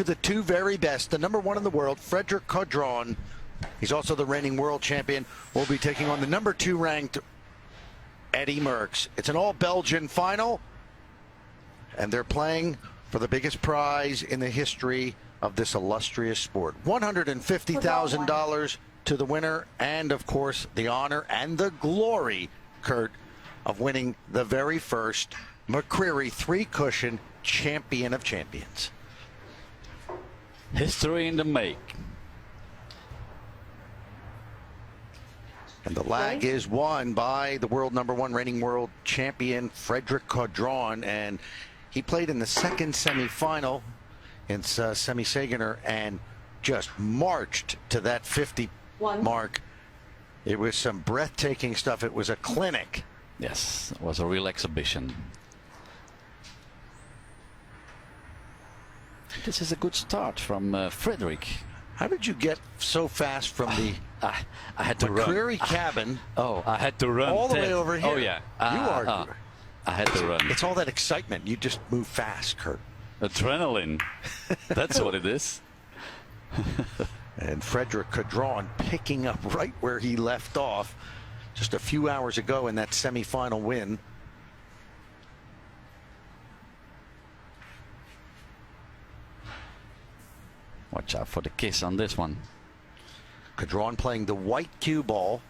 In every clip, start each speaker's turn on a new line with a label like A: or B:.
A: to the two very best. The #1 in the world, FRÉDÉRIC CAUDRON. He's also the reigning world champion. Will be taking on the #2 ranked EDDY MERCKX. It's an all-Belgian final, and they're playing for the biggest prize in the history of this illustrious sport. $150,000 to the winner, and of course the honor and the glory, Kurt, of winning the very first McCreery 3-cushion champion of champions.
B: History in the make.
A: And the lag is won by the world #1 reigning world champion FRÉDÉRIC CAUDRON, and he played in the second semifinal in Semi Sagener and just marched to that 50 mark. It was some breathtaking stuff. It was a clinic.
B: Yes, it was a real exhibition. This is a good start from FRÉDÉRIC.
A: How did you get so fast from the
B: I had to
A: McCreery
B: run.
A: cabin?
B: Oh, I had to run
A: all the way over here.
B: Oh yeah,
A: you are.
B: I had to run.
A: It's all that excitement. You just move fast, Kurt.
B: Adrenaline. That's what it is.
A: And FRÉDÉRIC CAUDRON picking up right where he left off just a few hours ago in that semifinal win.
B: Watch out for the kiss on this one.
A: CAUDRON playing the white cue ball.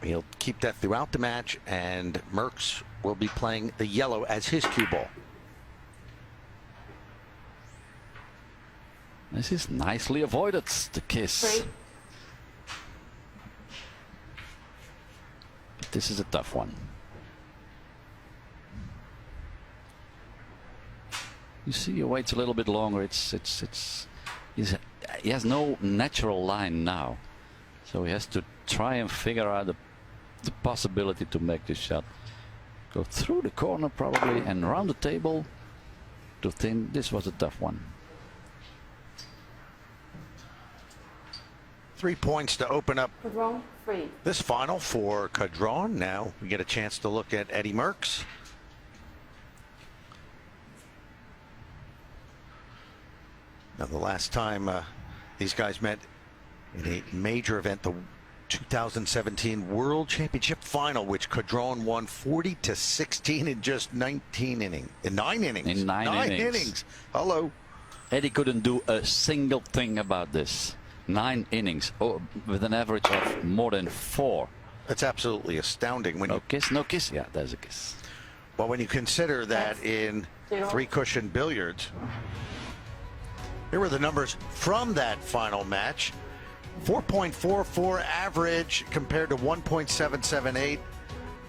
A: He'll keep that throughout the match, and MERCKX will be playing the yellow as his cue ball.
B: This is nicely avoided, the kiss. But this is a tough one. You see, he waits a little bit longer. He has no natural line now, so he has to try and figure out the possibility to make this shot. Go through the corner probably and around the table to thin. This was a tough one.
A: 3 points to open up this final for CAUDRON. Now we get a chance to look at EDDY MERCKX. Now, the last time these guys met in a major event, the 2017 World Championship Final, which CAUDRON won 40-16 in just 19 innings. In 9 innings.
B: In nine innings.
A: Hello.
B: Eddie couldn't do a single thing about this. 9 innings, with an average of more than 4.
A: That's absolutely astounding. When
B: no kiss, no kiss. Yeah, there's a kiss.
A: Well, when you consider that in 3-cushion billiards, here were the numbers from that final match. 4.44 average compared to 1.778.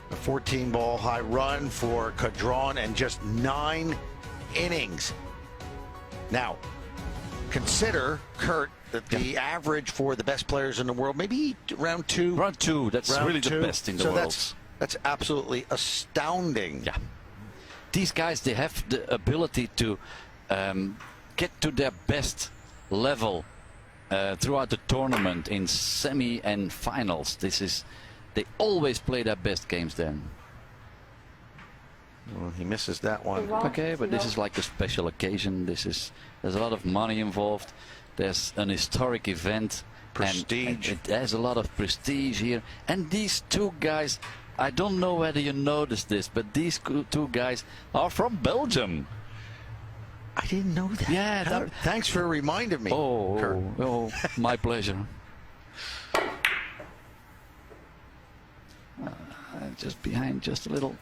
A: A 14-ball high run for CAUDRON and just 9 innings. Now, consider, Kurt, that the average for the best players in the world, maybe round 2.
B: Round 2, that's really the best in the world.
A: That's absolutely astounding.
B: Yeah. These guys, they have the ability to get to their best level throughout the tournament in semi and finals. They always play their best games then.
A: Well, he misses that one.
B: Okay, but this is like a special occasion. There's a lot of money involved. There's an historic event.
A: Prestige.
B: And there's a lot of prestige here. And these two guys, I don't know whether you noticed this, but these two guys are from Belgium.
A: I didn't know that.
B: Yeah.
A: Thanks for reminding me.
B: Oh, my pleasure. Just behind, just a little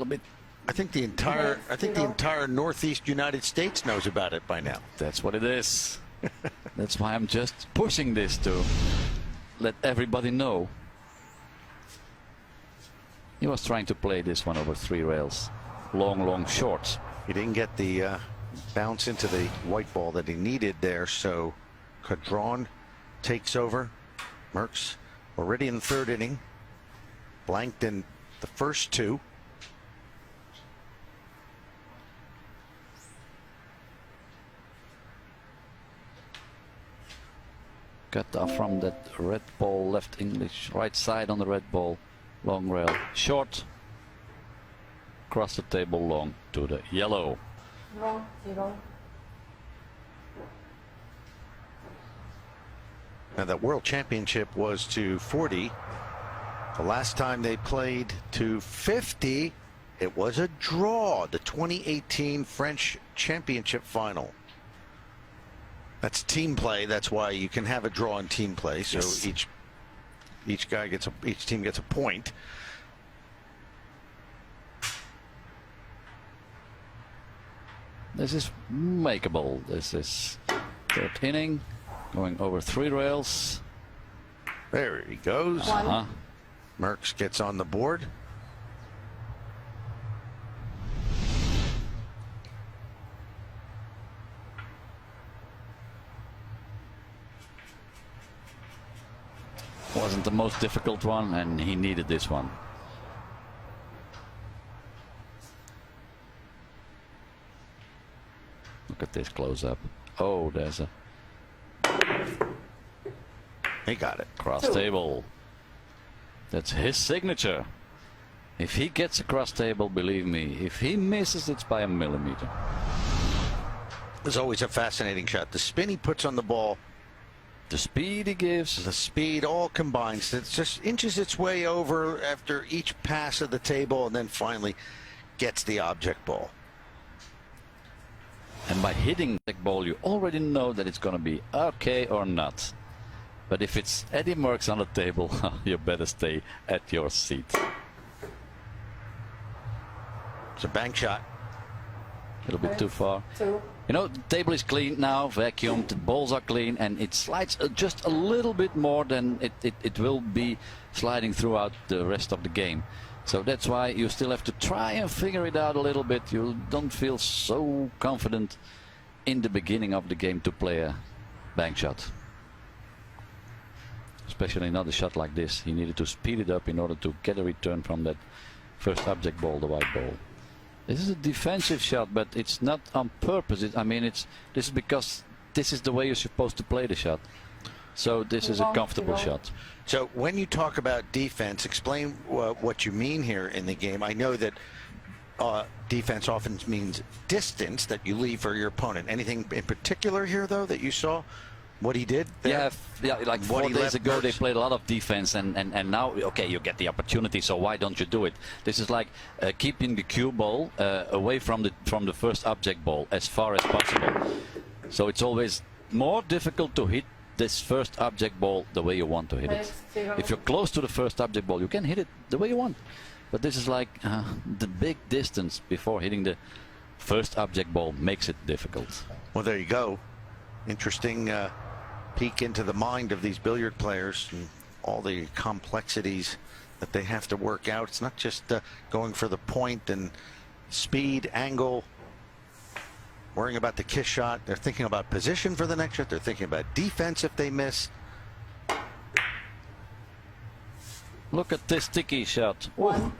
B: bit.
A: I think the entire Northeast United States knows about it by now.
B: That's what it is. That's why I'm just pushing this to let everybody know. He was trying to play this one over 3 rails, long, short.
A: He didn't get the bounce into the white ball that he needed there, so CAUDRON takes over. MERCKX already in the 3rd inning, blanked in the first 2.
B: Cut off from that red ball, left English, right side on the red ball, long rail, short, across the table long to the yellow.
A: Now that World Championship was to 40. The last time they played to 50, it was a draw. The 2018 French Championship final. That's team play. That's why you can have a draw in team play. So
B: yes.
A: each team gets a point.
B: This is makeable. This is third inning, going over 3 rails.
A: There he goes. Merckx gets on the board.
B: Wasn't the most difficult one, and he needed this one. Look at this close up. Oh, there's a
A: He got it.
B: cross table. That's his signature. If he gets a cross table, believe me, if he misses, it's by a millimeter.
A: It's always a fascinating shot. The spin he puts on the ball,
B: The speed he gives.
A: the speed, all combines. It just inches its way over after each pass of the table and then finally gets the object ball.
B: And by hitting the ball, you already know that it's going to be okay or not. But if it's Eddy Merckx on the table, you better stay at your seat.
A: It's a bank shot.
B: A little bit too far. You know, the table is clean now, vacuumed, the balls are clean, and it slides just a little bit more than it will be sliding throughout the rest of the game. So that's why you still have to try and figure it out a little bit. You don't feel so confident in the beginning of the game to play a bank shot. Especially not a shot like this. He needed to speed it up in order to get a return from that first object ball, the white ball. This is a defensive shot, but it's not on purpose. This is because this is the way you're supposed to play the shot. So this is a comfortable shot.
A: So when you talk about defense, explain what you mean here in the game. I know that defense often means distance that you leave for your opponent. Anything in particular here, though, that you saw? What he did there?
B: Yeah, like 4 days ago they played a lot of defense, and now, okay, you get the opportunity, so why don't you do it? This is like keeping the cue ball away from the first object ball as far as possible. So it's always more difficult to hit this first object ball the way you want to hit it. If you're close to the first object ball, you can hit it the way you want. But this is like the big distance before hitting the first object ball makes it difficult.
A: Well, there you go. Interesting peek into the mind of these billiard players and all the complexities that they have to work out. It's not just going for the point and speed, angle, worrying about the kiss shot. They're thinking about position for the next shot. They're thinking about defense if they miss.
B: Look at this sticky shot. Ooh.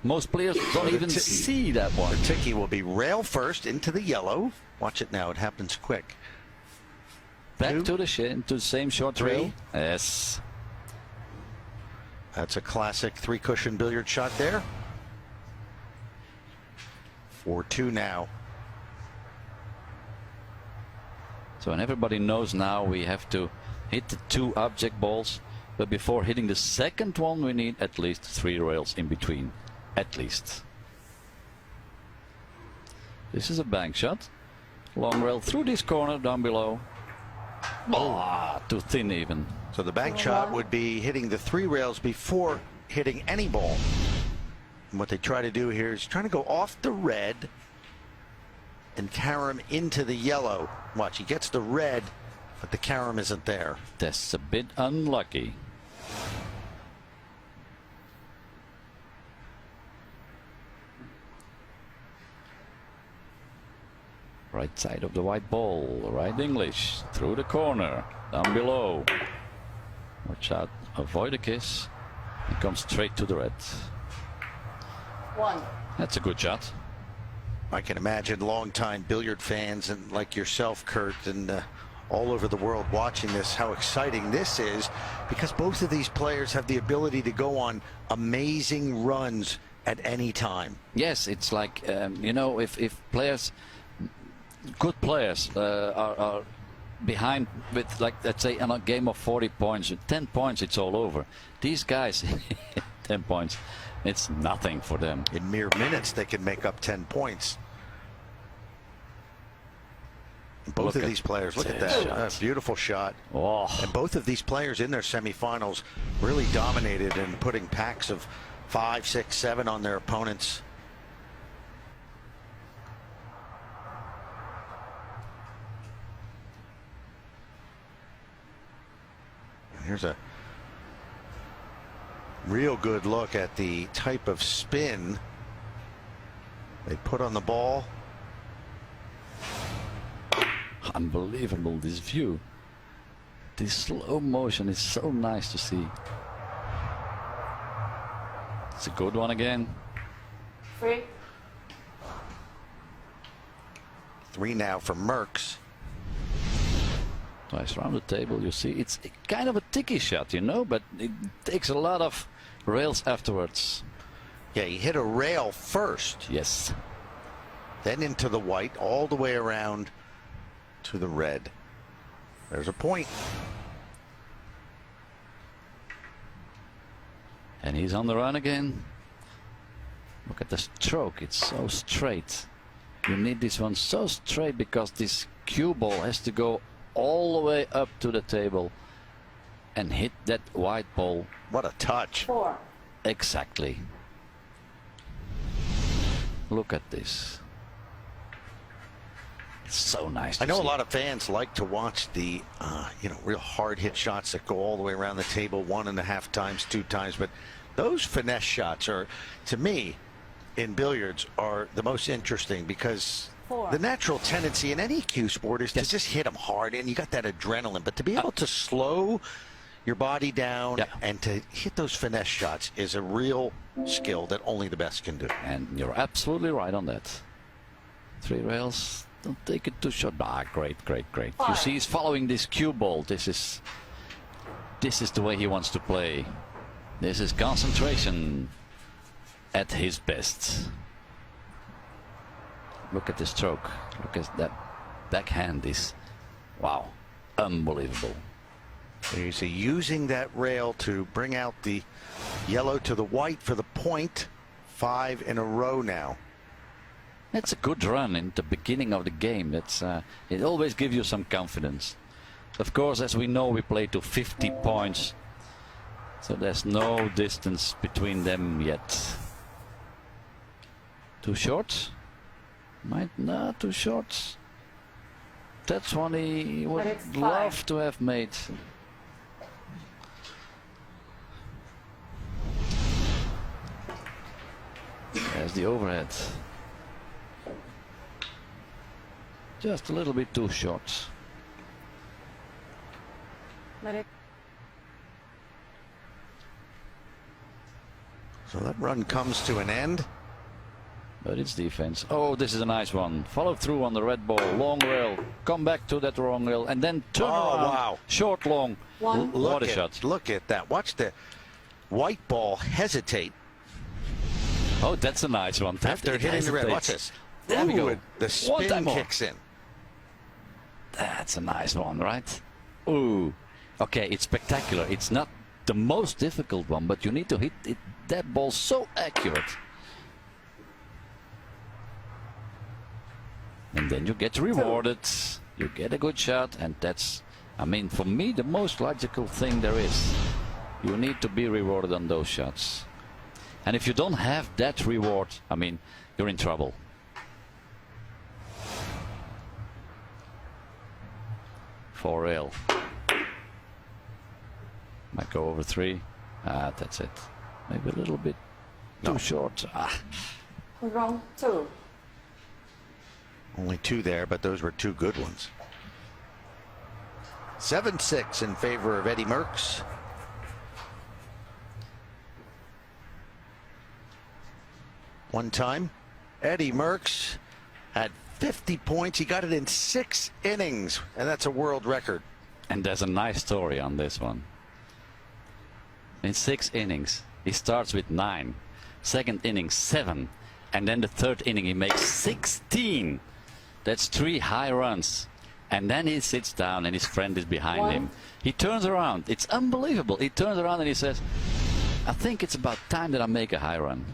B: Most players don't even see that one.
A: The ticky will be rail first into the yellow. Watch it now. It happens quick.
B: Back to the same short rail. Yes.
A: That's a classic 3-cushion billiard shot there. 4-2 now.
B: So, and everybody knows now we have to hit the 2 object balls, but before hitting the second one we need at least 3 rails in between. At least. This is a bank shot. Long rail through this corner down below. Oh, too thin even.
A: So the bank shot would be hitting the 3 rails before hitting any ball. And what they try to do here is trying to go off the red and carom into the yellow. Watch, he gets the red, but the carom isn't there.
B: That's a bit unlucky. Right side of the white ball, right English, through the corner, down below. Watch out, avoid a kiss. He comes straight to the red.
C: 1.
B: That's a good shot.
A: I can imagine longtime billiard fans and like yourself, Kurt, and all over the world watching this, how exciting this is, because both of these players have the ability to go on amazing runs at any time.
B: Yes, it's like, you know, if players, good players are behind with, like, let's say, in a game of 40 points, 10 points, it's all over. These guys, 10 points, it's nothing for them.
A: In mere minutes, they can make up 10 points. Both of these players, look at that, beautiful shot.
B: Oh.
A: And both of these players in their semifinals really dominated and putting packs of 5, 6, 7 on their opponents. Here's a real good look at the type of spin they put on the ball.
B: Unbelievable, this view. This slow motion is so nice to see. It's a good one again.
C: 3.
A: 3 now for Merckx.
B: Twice around the table, you see, it's kind of a ticky shot, you know, but it takes a lot of rails afterwards.
A: Yeah, he hit a rail first.
B: Yes.
A: Then into the white, all the way around to the red. There's a point.
B: And he's on the run again. Look at the stroke, it's so straight. You need this one so straight because this cue ball has to go all the way up to the table and hit that white ball.
A: What a touch.
C: 4.
B: Exactly. Look at this. It's so nice to
A: I know
B: see.
A: a lot of fans like to watch the real hard hit shots that go all the way around the table 1.5 times, 2 times, but those finesse shots are, to me, in billiards, are the most interesting because
C: 4.
A: the natural tendency in any cue sport is to just hit them hard, and you got that adrenaline. But to be able to slow your body down and to hit those finesse shots is a real skill that only the best can do.
B: And you're absolutely right on that. 3 rails, don't take it too short. Ah, great, great, great. You see, he's following this cue ball. This is the way he wants to play. This is concentration at his best. Look at the stroke. Look at that backhand. Is wow, unbelievable.
A: You see, using that rail to bring out the yellow to the white for the point. 5 in a row now.
B: That's a good run in the beginning of the game. That's it always gives you some confidence. Of course, as we know, we play to 50 points, so there's no distance between them yet. Too short? Might not too short. That's one he would love to have made. There's the overhead. Just a little bit too short.
A: So that run comes to an end.
B: But it's defense. Oh, this is a nice one. Follow through on the red ball. Long rail. Come back to that wrong rail. And then turn around.
A: Wow.
B: Short, long. What a shot.
A: Look at that. Watch the white ball hesitate.
B: Oh, that's a nice one.
A: After hitting the red. Watch this.
B: There we go.
A: The spin kicks in.
B: That's a nice one, right? Ooh. Okay, it's spectacular. It's not the most difficult one, but you need to hit that ball so accurate. And then you get rewarded. You get a good shot, and that's, I mean, for me, the most logical thing there is. You need to be rewarded on those shots. And if you don't have that reward, I mean, you're in trouble. Four rail. Might go over 3. Ah, that's it. Maybe a little bit too short. Ah.
C: Wrong. 2.
A: Only 2 there, but those were 2 good ones. 7-6 in favor of Eddy Merckx. One time, Eddy Merckx had 50 points. He got it in 6 innings, and that's a world record.
B: And there's a nice story on this one. In 6 innings, he starts with 9. Second inning, 7. And then the third inning, he makes 16. That's 3 high runs. And then he sits down and his friend is behind
C: One.
B: him. He turns around. It's unbelievable. He turns around and he says, I think it's about time that I make a high run.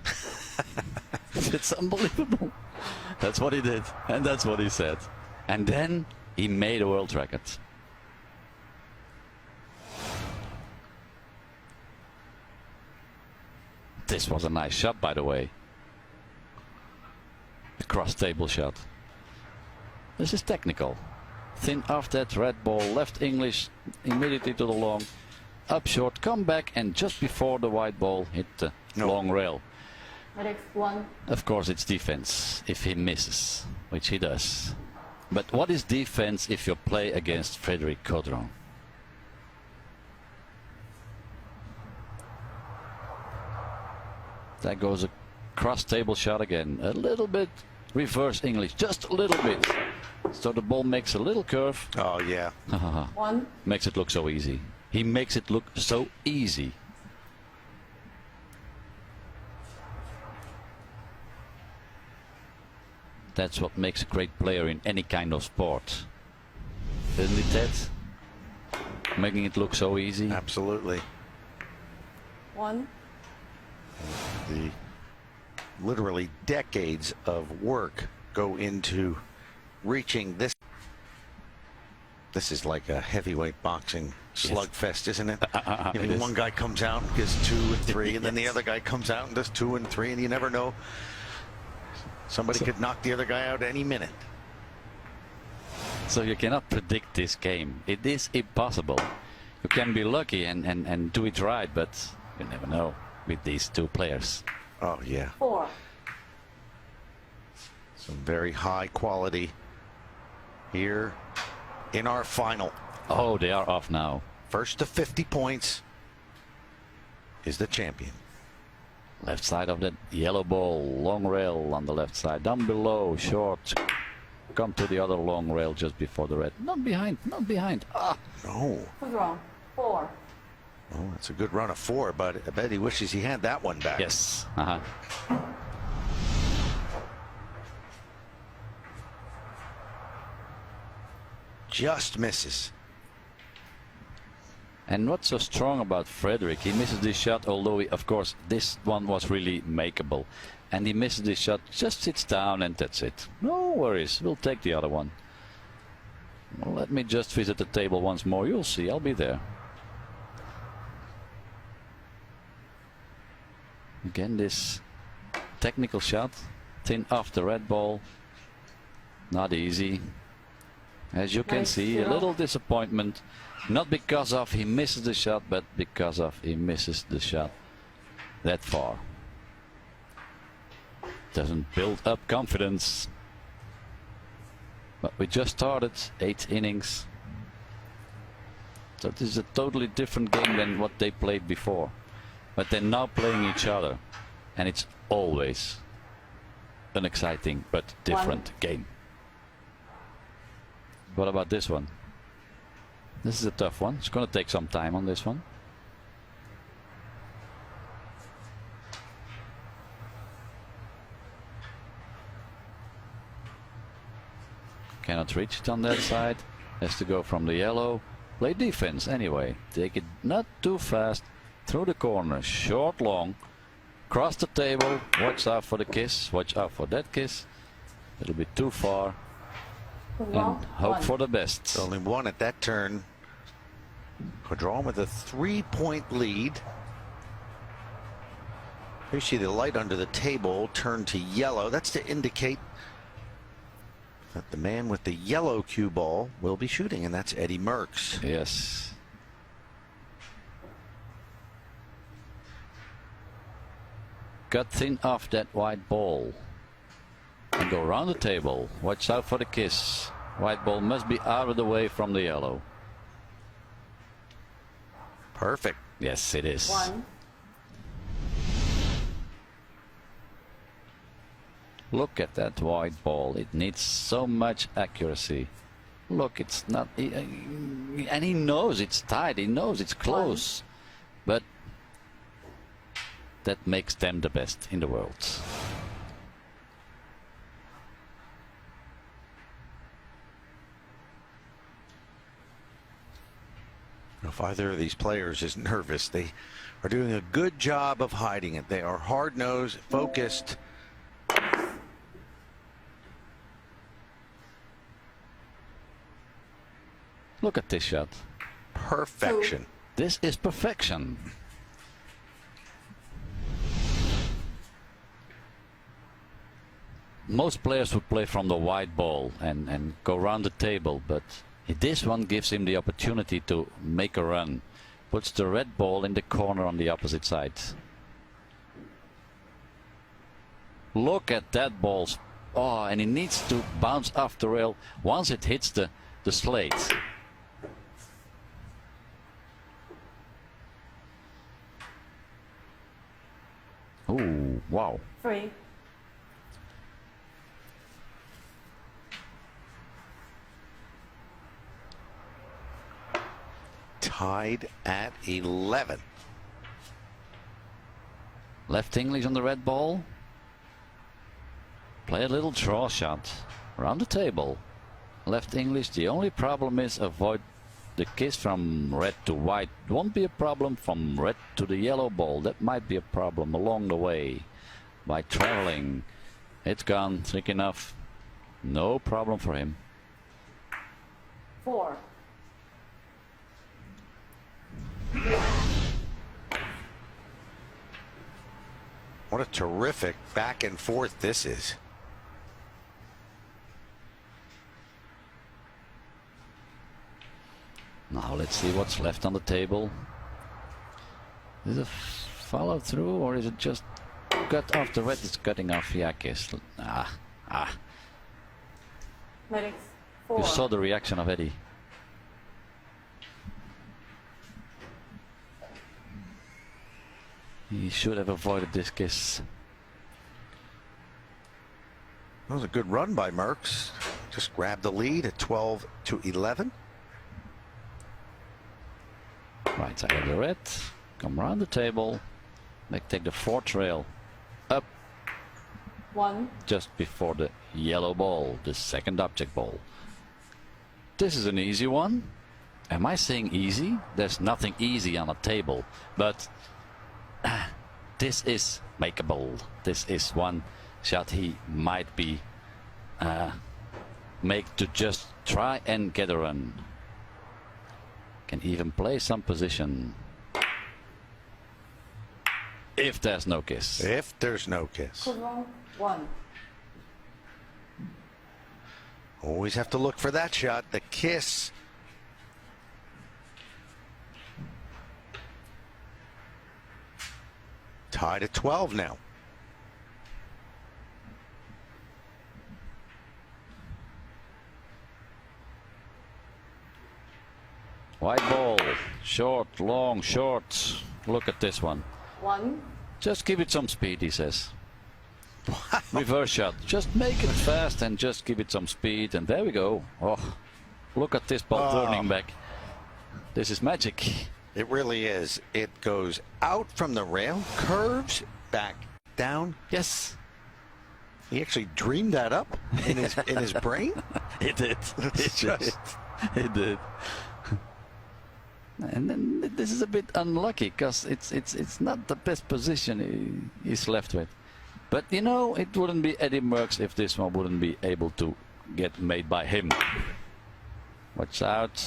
B: It's unbelievable. That's what he did. And that's what he said. And then he made a world record. This was a nice shot, by the way. A cross table shot. This is technical. Thin off that red ball, left English immediately to the long, up short, come back, and just before the white ball hit the long rail.
C: McCreery 1.
B: Of course, it's defense if he misses, which he does. But what is defense if you play against Frédéric Caudron? There goes a cross table shot again. A little bit reverse English, just a little bit. So the ball makes a little curve.
A: Oh, yeah.
C: 1.
B: Makes it look so easy. He makes it look so easy. That's what makes a great player in any kind of sport. Isn't it, Ted? Making it look so easy.
A: Absolutely.
C: 1.
A: The literally decades of work go into reaching this. This is like a heavyweight boxing slugfest, isn't it? You know, one guy comes out and gets 2 and 3, and then the other guy comes out and does 2 and 3, and you never know. Somebody could knock the other guy out any minute.
B: So you cannot predict this game. It is impossible. You can be lucky and do it right, but you never know with these two players.
A: Oh, yeah.
C: 4.
A: Some very high quality here in our final.
B: Oh, they are off now.
A: First to 50 points is the champion.
B: Left side of that yellow ball, long rail on the left side. Down below, short. Come to the other long rail just before the red. Not behind, not behind. Ah!
A: No.
C: Caudron 4.
A: Oh, that's a good run of 4, but I bet he wishes he had that one back.
B: Yes.
A: Just misses.
B: And what's so strong about Frédéric? He misses this shot, although he, of course this one was really makeable. And he misses this shot, just sits down and that's it. No worries, we'll take the other one. Well, let me just visit the table once more. You'll see, I'll be there. Again, this technical shot, thin off the red ball. Not easy. As you can see, a little disappointment. Not because of he misses the shot, but because of he misses the shot that far. Doesn't build up confidence. But we just started 8 innings. So this is a totally different game than what they played before. But they're now playing each other. And it's always an exciting but different game. What about this one? This is a tough one. It's going to take some time on this one. Cannot reach it on that side. Has to go from the yellow. Play defense anyway. Take it not too fast. Through the corner. Short, long. Cross the table. Watch out for the kiss. Watch out for that kiss. It'll be too far. And hope for the best.
A: Only one at that turn. Caudron with a 3-point lead. You see the light under the table turn to yellow. That's to indicate that the man with the yellow cue ball will be shooting, and that's EDDY MERCKX.
B: Yes. Cut thin off that white ball. And go around the table. Watch out for the kiss. White ball must be out of the way from the yellow.
A: Perfect.
B: Yes, it is.
C: 1.
B: Look at that white ball. It needs so much accuracy. Look, it's not... and he knows it's tight. He knows it's close. But that makes them the best in the world.
A: If either of these players is nervous, they are doing a good job of hiding it. They are hard-nosed, focused.
B: Look at this shot.
A: Perfection.
B: This is perfection. Most players would play from the white ball and go around the table, but this one gives him the opportunity to make a run. Puts the red ball in the corner on the opposite side. Look at that ball. Oh, and he needs to bounce off the rail once it hits the slate. Oh, wow.
C: 3.
A: Tied at 11.
B: Left English on the red ball. Play a little draw shot around the table. Left English, the only problem is avoid the kiss from red to white. Won't be a problem from red to the yellow ball. That might be a problem along the way by traveling. It's gone, thick enough. No problem for him.
C: 4.
A: What a terrific back and forth this is.
B: Now let's see what's left on the table. Is it follow through or is it just cut off? The red is cutting off. Yeah, I guess.
C: Medics 4.
B: You saw the reaction of Eddie. He should have avoided this kiss.
A: That was a good run by Merckx. Just grabbed the lead at 12 to 11.
B: Right side of the red. Come around the table. Take the fourth rail up
C: 1.
B: just before the yellow ball, the second object ball. This is an easy one. Am I saying easy? There's nothing easy on a table, but this is makeable. This is one shot he might be make to just try and get a run. Can even play some position if there's no kiss.
A: If there's no kiss.
C: CAUDRON 1.
A: Always have to look for that shot, the kiss. Tied at 12 now.
B: White ball, short, long, short. Look at this one.
C: 1.
B: Just give it some speed, he says. Reverse shot. Just make it fast and just give it some speed. And there we go. Oh, look at this ball turning back. This is magic.
A: It really is. It goes out from the rail, curves back down.
B: Yes.
A: He actually dreamed that up in his brain.
B: He did. He did. And then this is a bit unlucky because it's not the best position he's left with. But you know, it wouldn't be Eddy Merckx if this one wouldn't be able to get made by him. Watch out.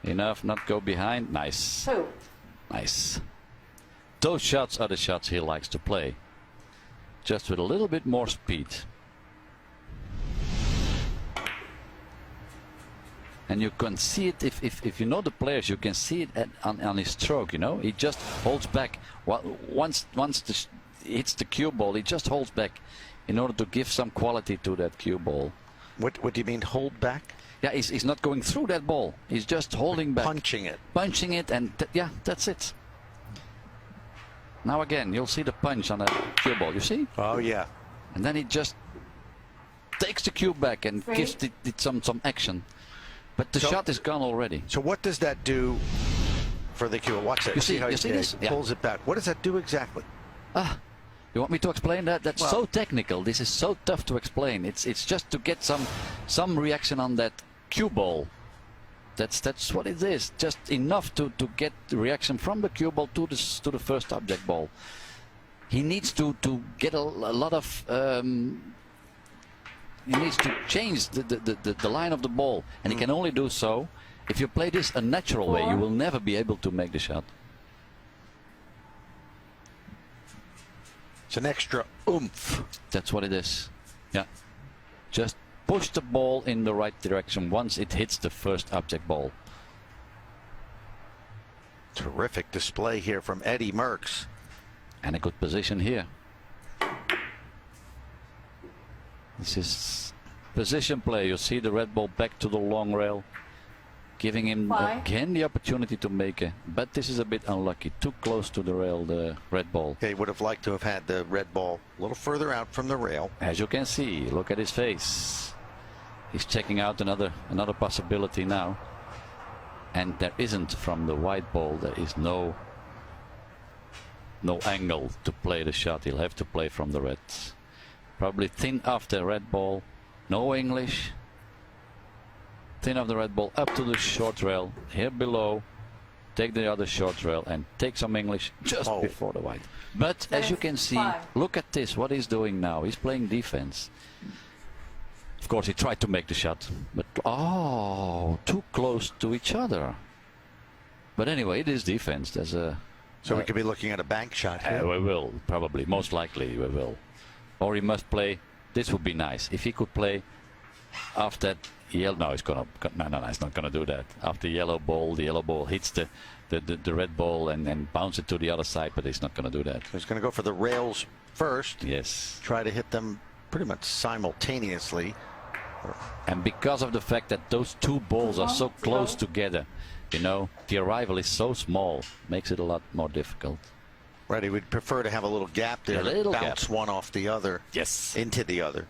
B: Enough, not go behind. Nice.
C: 2.
B: Nice. Those shots are the shots he likes to play. Just with a little bit more speed. And you can see it if you know the players, you can see it on his stroke, you know. He just holds back. Once he hits the cue ball, he just holds back in order to give some quality to that cue ball.
A: What do you mean hold back?
B: Yeah, he's not going through that ball. He's just holding back.
A: Punching it.
B: Punching it, and yeah, that's it. Now again, you'll see the punch on that cue ball, you see?
A: Oh, yeah.
B: And then he just takes the cue back and gives it some action. But the shot is gone already.
A: So what does that do for the cue? Watch that.
B: You see
A: how
B: this?
A: he pulls it back. What does that do exactly?
B: You want me to explain that? That's so technical. This is so tough to explain. It's just to get some reaction on that cue ball. That's what it is. Just enough to get the reaction from the cue ball to the first object ball. He needs to get a lot of. He needs to change the line of the ball, and he can only do so if you play this a natural way. You will never be able to make the shot.
A: It's an extra oomph.
B: That's what it is. Yeah. Just push the ball in the right direction once it hits the first object ball.
A: Terrific display here from Eddy Merckx.
B: And a good position here. This is position play. You see the red ball back to the long rail, giving him again the opportunity to make it. But this is a bit unlucky. Too close to the rail, the red ball.
A: He would have liked to have had the red ball a little further out from the rail.
B: As you can see, look at his face. He's checking out another possibility now. And there isn't from the white ball. There is no angle to play the shot. He'll have to play from the red. Probably thin off the red ball. No English. Thin off the red ball up to the short rail. Here below. Take the other short rail and take some English just before the white. But as you can see, look at this. What he's doing now. He's playing defense. Of course, he tried to make the shot. But too close to each other. But anyway, it is defense. There's a.
A: So we could be looking at a bank shot here.
B: We will, probably. Most likely we will. Or he must play. This would be nice. If he could play after that yellow. No, he's gonna. No, he's not gonna do that. After the yellow ball hits the red ball and bounce it to the other side, but he's not gonna do that.
A: He's gonna go for the rails first.
B: Yes.
A: Try to hit them pretty much simultaneously.
B: And because of the fact that those two balls are so close together, you know, the arrival is so small, makes it a lot more difficult.
A: Right, he would prefer to have a little gap there, bounce one off the other, into the other.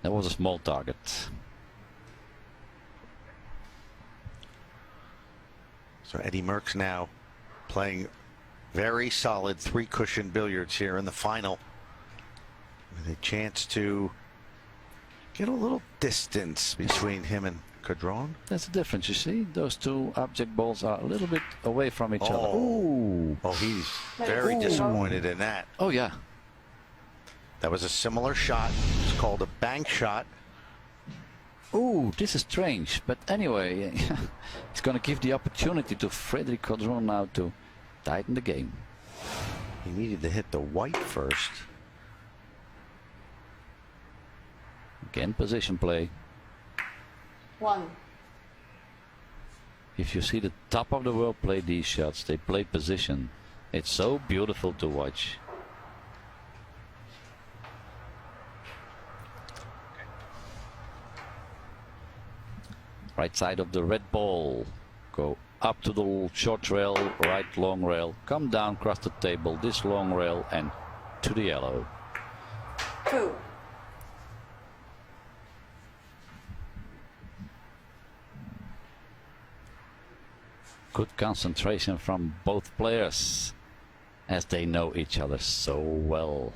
B: That was a small target.
A: So Eddy Merckx now playing very solid three-cushion billiards here in the final. With a chance to get a little distance between him and Caudron.
B: That's the difference, you see. Those two object balls are a little bit away from each other. Ooh.
A: Oh, he's very disappointed in that.
B: Oh, yeah.
A: That was a similar shot. It's called a bank shot.
B: Ooh, this is strange. But anyway, it's going to give the opportunity to Frédéric Caudron now to tighten the game.
A: He needed to hit the white first.
B: Again, position play.
C: 1.
B: If you see the top of the world play these shots, they play position. It's so beautiful to watch. Right side of the red ball. Go up to the short rail, right long rail. Come down across the table, this long rail, and to the yellow.
C: 2.
B: Good concentration from both players as they know each other so well.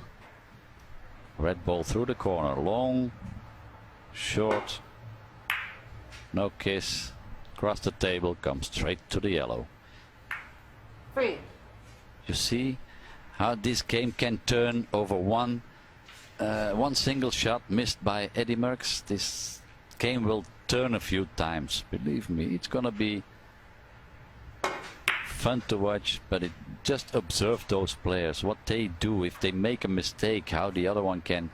B: Red ball through the corner, long, short, no kiss, across the table, comes straight to the yellow.
C: 3.
B: You see how this game can turn over one single shot missed by Eddy Merckx. This game will turn a few times, believe me. It's gonna be fun to watch, but just observe those players, what they do if they make a mistake, how the other one can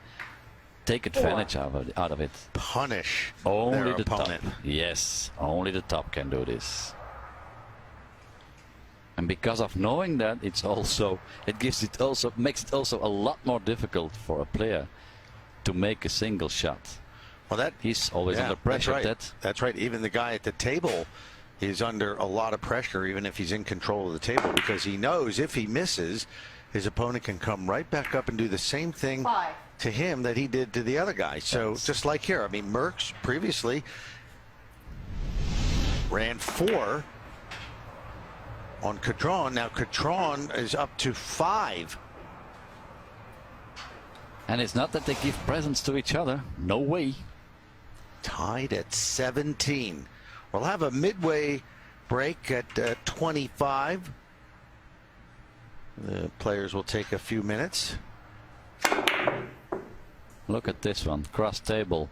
B: take advantage out of it.
A: Punish
B: only
A: their
B: the
A: opponent.
B: top. Yes, only the top can do this. And because of knowing that, makes it also a lot more difficult for a player to make a single shot.
A: Well,
B: he's always under pressure.
A: That's right. Even the guy at the table is under a lot of pressure, even if he's in control of the table, because he knows if he misses, his opponent can come right back up and do the same thing to him that he did to the other guy. So just like here, I mean, Merckx previously ran 4 on Caudron. Now Caudron is up to 5.
B: And it's not that they give presents to each other. No way.
A: tied at 17. We'll have a midway break at 25. The players will take a few minutes.
B: Look at this one, cross table.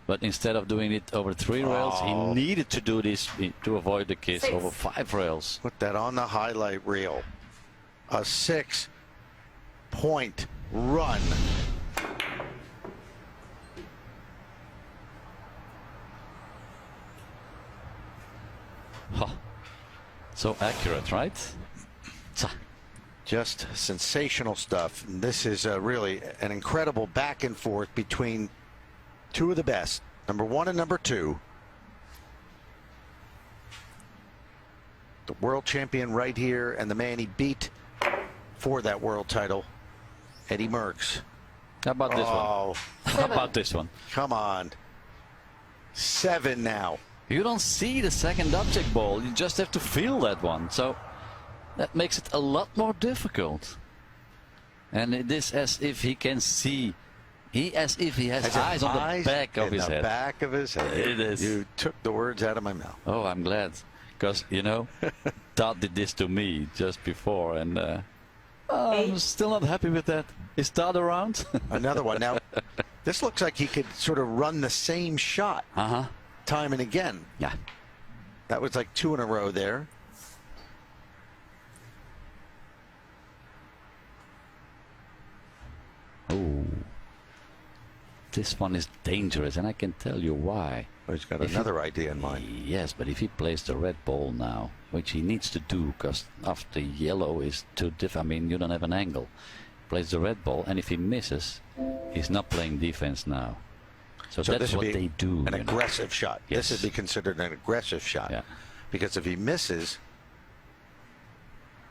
B: But instead of doing it over 3 rails, he needed to do this to avoid the kiss
C: 6.
B: over 5 rails.
A: Put that on the highlight reel. A 6-point run.
B: Huh. So accurate, right?
A: Just sensational stuff. And this is really an incredible back and forth between two of the best, number 1 and number 2. The world champion right here, and the man he beat for that world title, EDDY MERCKX.
B: How about this one? How about this one?
A: Come on. 7 now.
B: You don't see the second object ball, you just have to feel that one. So that makes it a lot more difficult. And it is as if he can see. As if he has eyes on the back of his head.
A: Back of his head.
B: It is.
A: You took the words out of my mouth.
B: Oh, I'm glad. Because, you know, Todd did this to me just before. And I'm still not happy with that. Is Todd around?
A: Another one. Now, this looks like he could sort of run the same shot time and again.
B: Yeah.
A: That was like 2 in a row there.
B: Oh. This one is dangerous, and I can tell you why.
A: Oh, he's got another idea in mind.
B: Yes, but if he plays the red ball now, which he needs to do, because after yellow is too different. I mean, you don't have an angle. Plays the red ball, and if he misses, he's not playing defense now. So that's what they do.
A: An aggressive shot.
B: Yes.
A: This would be considered an aggressive shot.
B: Yeah.
A: Because if he misses,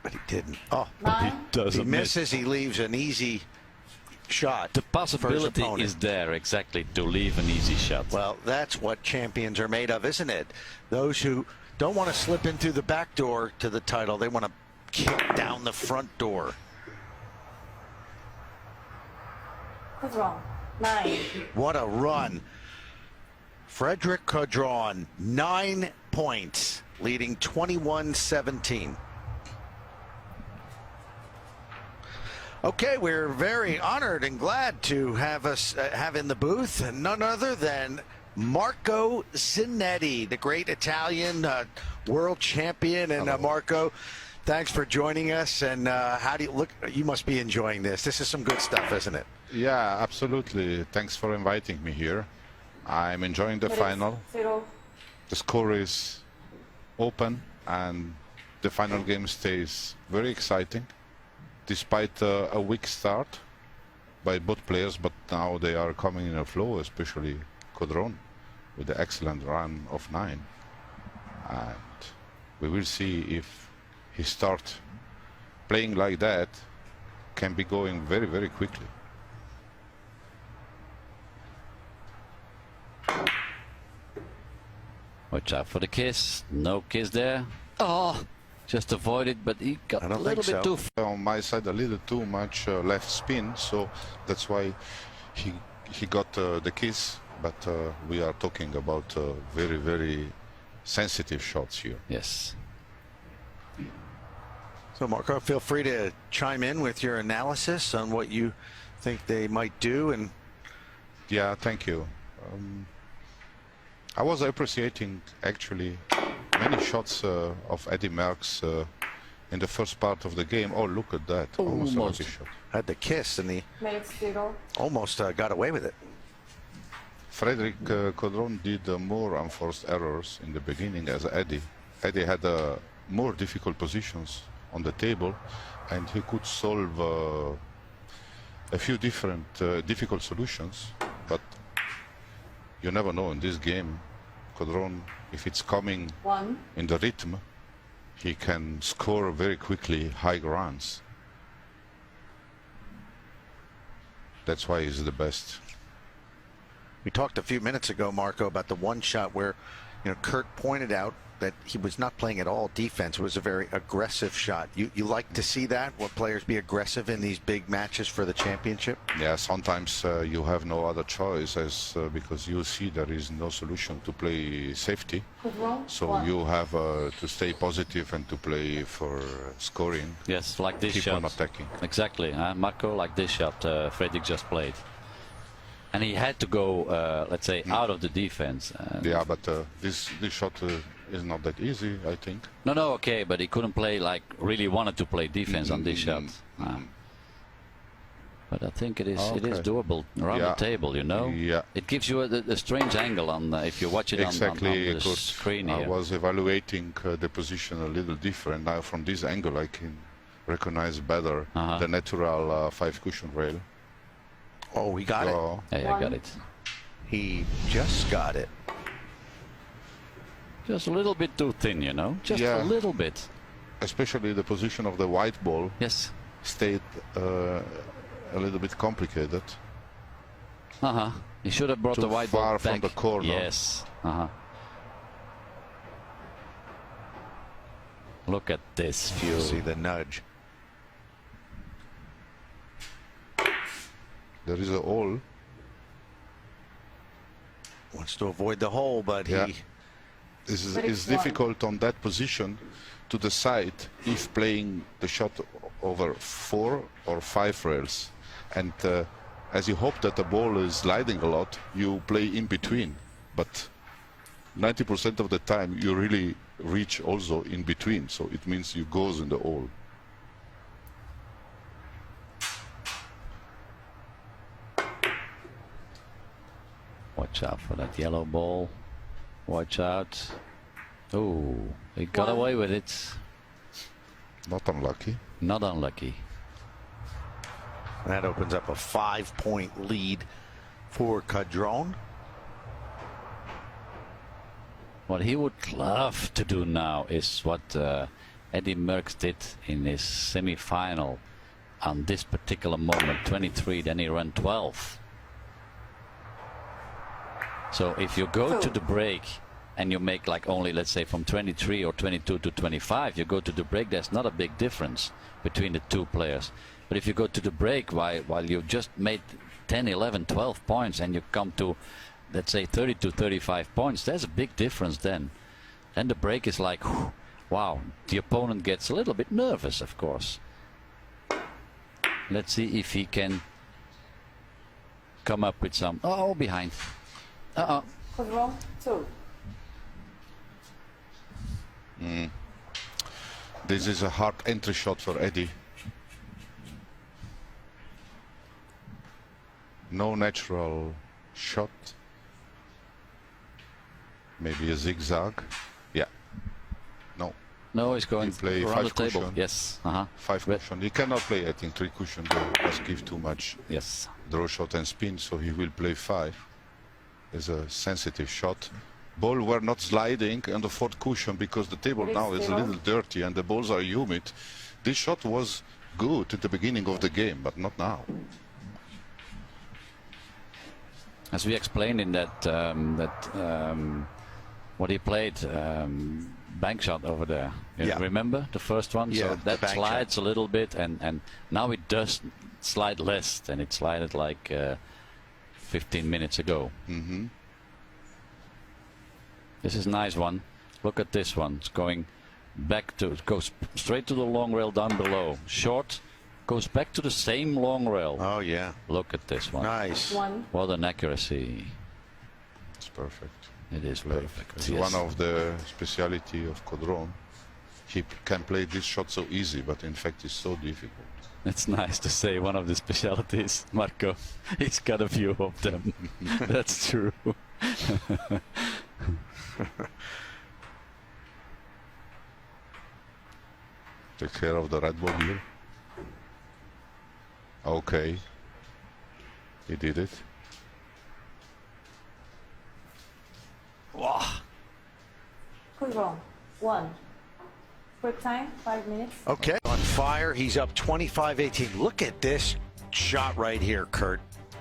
A: but he didn't. Oh,
B: He doesn't
A: he misses, he leaves an easy shot.
B: The possibility is there, exactly, to leave an easy shot.
A: Well, that's what champions are made of, isn't it? Those who don't want to slip in through the back door to the title. They want to kick down the front door.
C: What's wrong? 9.
A: What a run. FRÉDÉRIC CAUDRON, 9 points, leading 21-17. Okay, we're very honored and glad to have in the booth none other than Marco Zanetti, the great Italian world champion. And Marco, thanks for joining us. And how do you look? You must be enjoying this. This is some good stuff, isn't it?
D: Yeah, absolutely. Thanks for inviting me here. I'm enjoying the final.
C: 0.
D: The score is open, and the final game stays very exciting. Despite a weak start by both players, but now they are coming in a flow, especially CAUDRON with the excellent run of 9. And we will see if he starts playing like that, can be going very, very quickly.
B: Watch out for the kiss. No kiss there. Oh! Just avoid it, but he got a little bit too
D: on my side, a little too much left spin, so that's why he got the kiss. But we are talking about very, very sensitive shots here.
B: Yes.
A: So, Marco, feel free to chime in with your analysis on what you think they might do. And
D: yeah, thank you. I was appreciating actually many shots of EDDY MERCKX in the first part of the game. Oh, look at that. Almost a lucky shot.
A: Had the kiss, and he
C: Makes 0.
A: almost got away with it.
D: FRÉDÉRIC CAUDRON did more unforced errors in the beginning as EDDY. EDDY had more difficult positions on the table, and he could solve a few different difficult solutions. But you never know in this game. CAUDRON, if it's coming
C: 1.
D: in the rhythm, he can score very quickly high runs. That's why he's the best.
A: We talked a few minutes ago, Marco, about the one shot where, Kurt pointed out that he was not playing at all defense. It was a very aggressive shot. You like to see that, when players be aggressive in these big matches for the championship?
D: Yeah, sometimes you have no other choice because you see there is no solution to play safety. So you have to stay positive and to play for scoring.
B: Yes, like this
D: Keep
B: shot.
D: on attacking.
B: Exactly, Marco, like this shot Frédéric just played. And he had to go, let's say, out of the defense.
D: Yeah, but this shot is not that easy, I think.
B: No, okay, but he couldn't play like really wanted to play defense on this shot. But I think it is doable around the table, you know.
D: Yeah.
B: It gives you a strange angle on if you watch it on the screen here.
D: I was evaluating the position a little different. Now from this angle I can recognize better the natural 5 cushion rail.
A: Oh, he got it.
B: Yeah, I got it.
A: He just got it.
B: Just a little bit too thin, you know. Just a little bit.
D: Especially the position of the white ball.
B: Yes.
D: Stayed a little bit complicated.
B: He should have brought the white ball
D: far
B: back
D: from the corner.
B: Yes. Look at this view.
A: See the nudge.
D: There is a hole.
A: Wants to avoid the hole, but he...
D: This is difficult on that position to decide if playing the shot over 4 or 5 rails. And as you hope that the ball is sliding a lot, you play in between. But 90% of the time you really reach also in between. So it means you goes in the hole.
B: Watch out for that yellow ball. Watch out. Oh, he got away with it.
D: Not unlucky.
B: Not unlucky.
A: That opens up a 5-point lead for CAUDRON.
B: What he would love to do now is what EDDY MERCKX did in his semi-final on this particular moment, 23, then he ran 12. So if you go to the break and you make like only, let's say, from 23 or 22 to 25, you go to the break, there's not a big difference between the two players. But if you go to the break while you just made 10, 11, 12 points and you come to, let's say, 30 to 35 points, there's a big difference then. Then the break is like, whew, wow, the opponent gets a little bit nervous, of course. Let's see if he can come up with some... Oh, behind.
C: CAUDRON 2.
D: This is a hard entry shot for EDDY. No natural shot. Maybe a zigzag. Yeah. No.
B: No, he's going
D: play
B: around
D: 5
B: the table.
D: cushion.
B: Yes.
D: 5 cushion. He cannot play, I think, 3 cushion. They must give too much.
B: Yes.
D: Draw shot and spin, so he will play 5. It's a sensitive shot. Ball were not sliding on the 4th cushion because the table now is a little dirty and the balls are humid. This shot was good at the beginning of the game, but not now.
B: As we explained in that what he played bank shot over there. You remember the first one?
A: Yeah,
B: so that slides a little bit, and now it does slide less than it slided like 15 minutes ago. This is a nice one. Look at this one. It's going back to, it goes straight to the long rail down below. Short, goes back to the same long rail.
A: Oh, yeah.
B: Look at this one.
A: Nice.
B: What an accuracy.
D: It's perfect.
B: It is perfect.
D: It's one of the speciality of CAUDRON. He can play this shot so easy, but in fact it's so difficult.
B: It's nice to say one of the specialities, Marco. He's got a few of them. That's true.
D: Take care of the red ball here. Okay. He did it.
B: Wow.
C: CAUDRON 1. Quick time, 5 minutes.
A: Okay. On fire. He's up 25-18. Look at this shot right here, Kurt.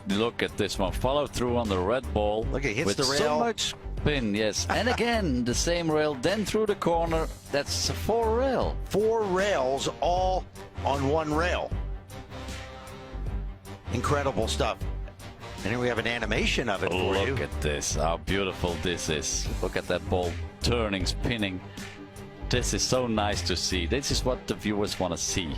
B: Look at this one. Follow through on the red ball.
A: Look, he hits
B: with
A: the rail.
B: so much spin, yes. And again, the same rail, then through the corner. That's a 4 rail.
A: 4 rails all on 1 rail. Incredible stuff. And here we have an animation of it for you.
B: Look at this, how beautiful this is. Look at that ball turning, spinning. This is so nice to see. This is what the viewers want to see.